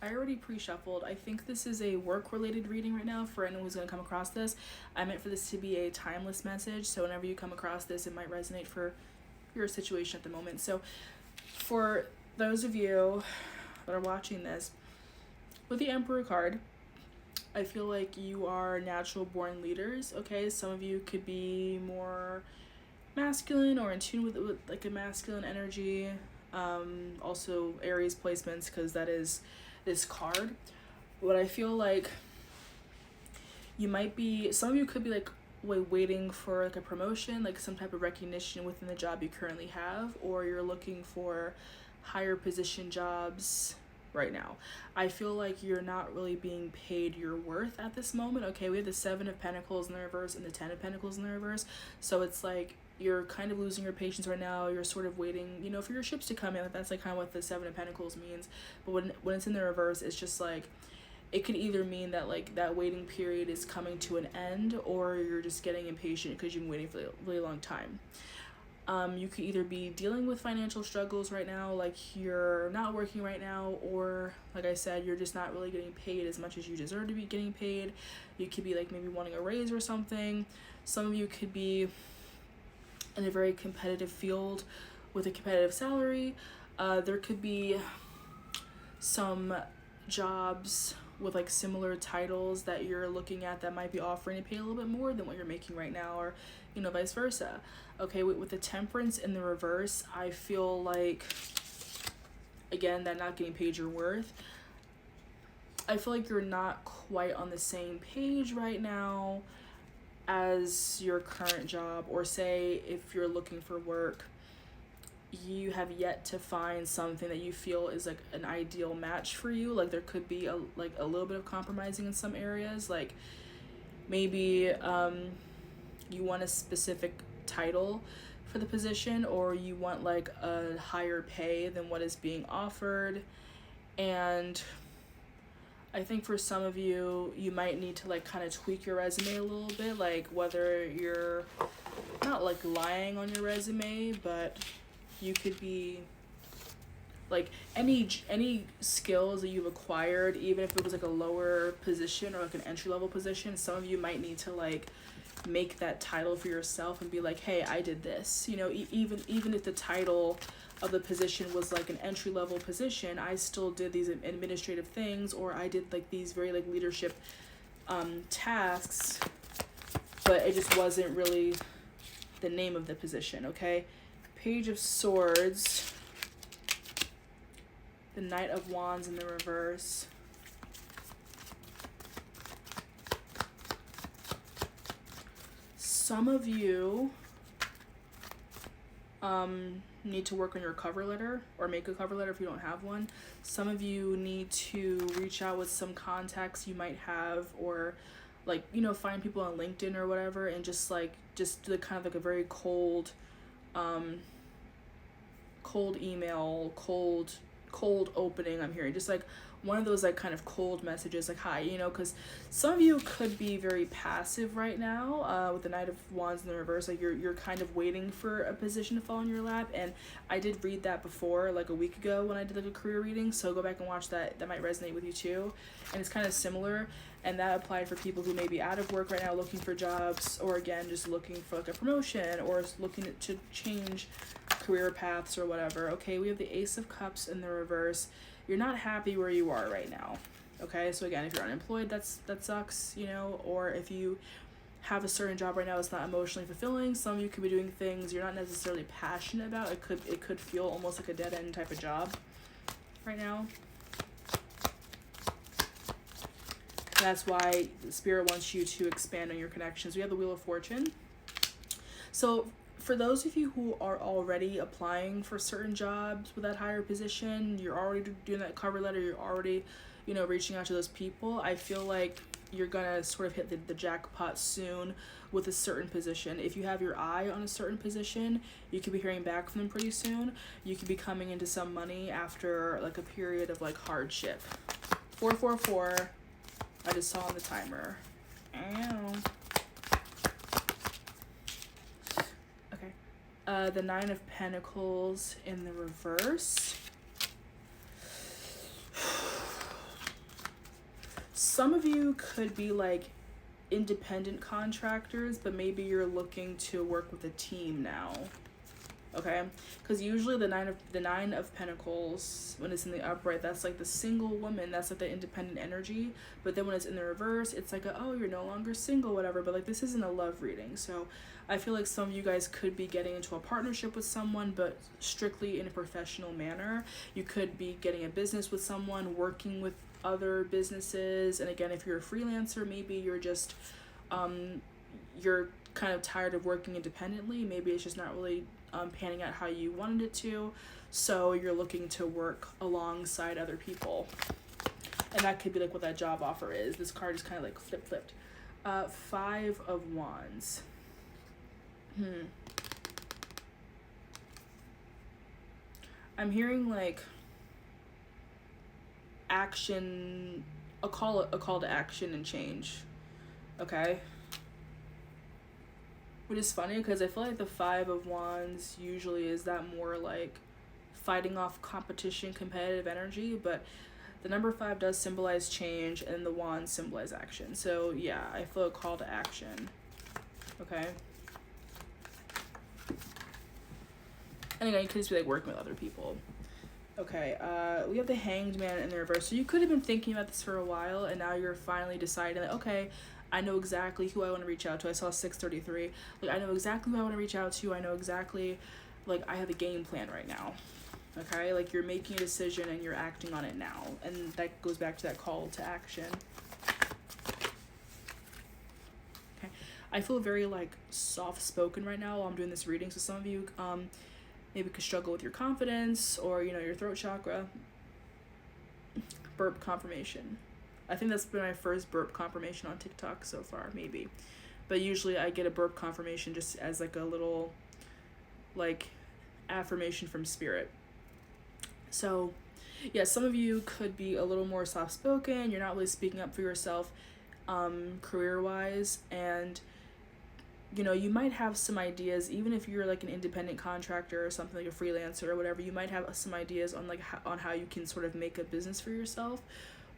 I already pre-shuffled. I think this is a work-related reading right now for anyone who's going to come across this. I meant for this to be a timeless message, so whenever you come across this, it might resonate for your situation at the moment. So for those of you that are watching this, with the Emperor card, I feel like you are natural born leaders, okay? Some of you could be more masculine or in tune with like a masculine energy. Also Aries placements, because that is this card. But I feel like you might be, some of you could be like waiting for like a promotion, like some type of recognition within the job you currently have, or you're looking for higher position jobs right now. I feel like you're not really being paid your worth at this moment. Okay, we have the 7 of Pentacles in the reverse and the 10 of Pentacles in the reverse. So it's like you're kind of losing your patience right now. You're sort of waiting, you know, for your ships to come in. That's like kind of what the 7 of Pentacles means. But when it's in the reverse, it's just like, it could either mean that like that waiting period is coming to an end, or you're just getting impatient because you've been waiting for a really long time. You could either be dealing with financial struggles right now, like you're not working right now, or like I said, you're just not really getting paid as much as you deserve to be getting paid. You could be like maybe wanting a raise or something. Some of you could be in a very competitive field with a competitive salary. There could be some jobs with like similar titles that you're looking at that might be offering to pay a little bit more than what you're making right now, or you know, vice versa. Okay, with the Temperance in the reverse, I feel like, again, that not getting paid your worth, I feel like you're not quite on the same page right now as your current job. Or say if you're looking for work, you have yet to find something that you feel is like an ideal match for you. Like there could be a little bit of compromising in some areas. Like maybe you want a specific title for the position, or you want like a higher pay than what is being offered. And I think for some of you, you might need to like kind of tweak your resume a little bit, like whether you're not like lying on your resume, but you could be like any skills that you've acquired, even if it was like a lower position or like an entry-level position, some of you might need to like make that title for yourself and be like, hey, I did this, you know. Even if the title of the position was like an entry-level position, I still did these administrative things, or I did like these very like leadership tasks, but it just wasn't really the name of the position. Okay, Page of Swords, the Knight of Wands in the reverse, some of you need to work on your cover letter, or make a cover letter if you don't have one. Some of you need to reach out with some contacts you might have, or like, you know, find people on LinkedIn or whatever, and just do the kind of like a very cold email, cold opening. I'm hearing just like one of those like kind of cold messages, like hi, you know, because some of you could be very passive right now with the Knight of Wands in the reverse. Like you're kind of waiting for a position to fall in your lap, and I did read that before, like a week ago when I did like a career reading, so go back and watch that. That might resonate with you too. And it's kind of similar, and that applied for people who may be out of work right now looking for jobs, or again just looking for like a promotion, or looking to change career paths or whatever. Okay, we have the Ace of Cups in the reverse. You're not happy where you are right now. Okay, so again, if you're unemployed, that sucks, you know, or if you have a certain job right now that's not emotionally fulfilling, some of you could be doing things you're not necessarily passionate about. It could feel almost like a dead end type of job right now. That's why the Spirit wants you to expand on your connections. We have the Wheel of Fortune. So for those of you who are already applying for certain jobs with that higher position, you're already doing that cover letter, you're already, you know, reaching out to those people, I feel like you're gonna sort of hit the jackpot soon with a certain position. If you have your eye on a certain position, you could be hearing back from them pretty soon. You could be coming into some money after like a period of like hardship. 444, I just saw on the timer. Ow. The Nine of Pentacles in the reverse. some of you could be like independent contractors, but maybe you're looking to work with a team now. Okay, because usually the nine of Pentacles, when it's in the upright, that's like the single woman, that's like the independent energy. But then when it's in the reverse, it's like oh, you're no longer single, whatever. But like, this isn't a love reading, so I feel like some of you guys could be getting into a partnership with someone, but strictly in a professional manner. You could be getting a business with someone, working with other businesses. And again, if you're a freelancer, maybe you're just you're kind of tired of working independently. Maybe it's just not really panning out how you wanted it to, so you're looking to work alongside other people. And that could be like what that job offer is. This card is kind of like flipped. 5 of Wands. I'm hearing like action, a call to action and change. Okay, which is funny because I feel like the 5 of Wands usually is that more like fighting off competition, competitive energy, but the number 5 does symbolize change and the Wands symbolize action. So yeah, I feel a call to action. Okay. And again, you could just be like working with other people. Okay, we have the Hanged Man in the reverse. So you could have been thinking about this for a while, and now you're finally deciding that, okay, I know exactly who I want to reach out to. I saw 633. Like, I know exactly who I want to reach out to. I know exactly, like, I have a game plan right now. Okay, like, you're making a decision and you're acting on it now. And that goes back to that call to action. Okay, I feel very, like, soft-spoken right now while I'm doing this reading. So some of you, maybe could struggle with your confidence or, you know, your throat chakra. Burp confirmation. I think that's been my first burp confirmation on TikTok so far, maybe. But usually I get a burp confirmation just as like a little, like, affirmation from spirit. So, yeah, some of you could be a little more soft-spoken. You're not really speaking up for yourself career-wise. And, you know, you might have some ideas, even if you're like an independent contractor or something, like a freelancer or whatever, you might have some ideas on like on how you can sort of make a business for yourself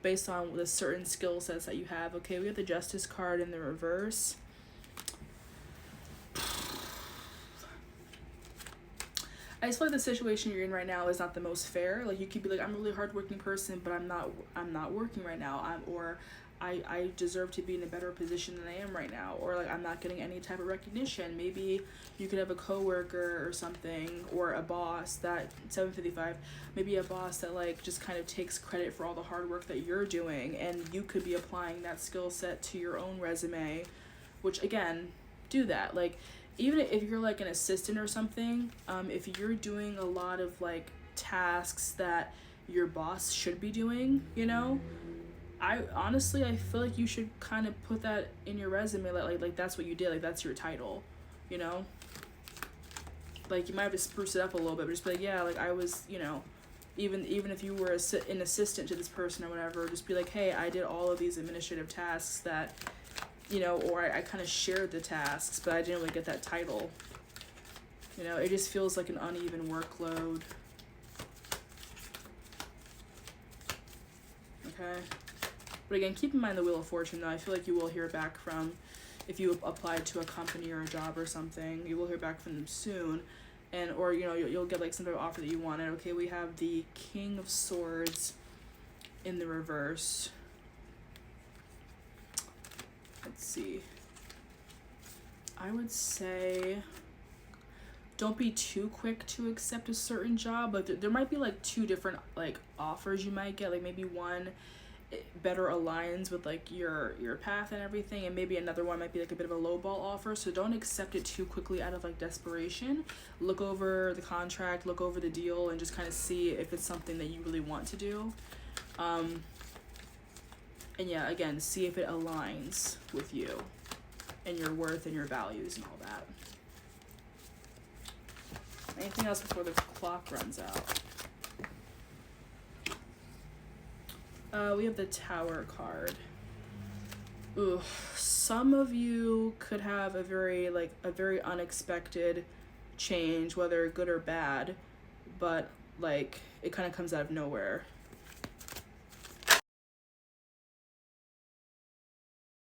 based on the certain skill sets that you have. Okay, we have the Justice card in the reverse. I just feel like the situation you're in right now is not the most fair. Like, you could be like, I'm a really hardworking person, but I'm not working right now. I deserve to be in a better position than I am right now, or like I'm not getting any type of recognition. Maybe you could have a coworker or something, or a boss that 755, maybe a boss that like just kind of takes credit for all the hard work that you're doing, and you could be applying that skill set to your own resume, which again, do that. Like, even if you're like an assistant or something, if you're doing a lot of like tasks that your boss should be doing, you know, I feel like you should kind of put that in your resume, like that's what you did, like that's your title, you know? Like, you might have to spruce it up a little bit, but just be like, yeah, like I was, you know, even if you were an assistant to this person or whatever, just be like, hey, I did all of these administrative tasks that, you know, or I kind of shared the tasks, but I didn't really get that title. You know, it just feels like an uneven workload. Okay. But again, keep in mind the Wheel of Fortune, though. I feel like you will hear back from, if you applied to a company or a job or something, you will hear back from them soon. And, or, you know, you'll get like some type of offer that you wanted. Okay, we have the King of Swords in the reverse. Let's see. I would say don't be too quick to accept a certain job. Like, there might be like 2 different like offers you might get. Like, maybe one better aligns with like your path and everything, and maybe another one might be like a bit of a lowball offer. So don't accept it too quickly out of like desperation. Look over the contract, look over the deal, and just kind of see if it's something that you really want to do. And yeah, again, see if it aligns with you and your worth and your values and all that. Anything else before the clock runs out? We have the Tower card. Ooh, some of you could have a very unexpected change, whether good or bad, but like it kind of comes out of nowhere.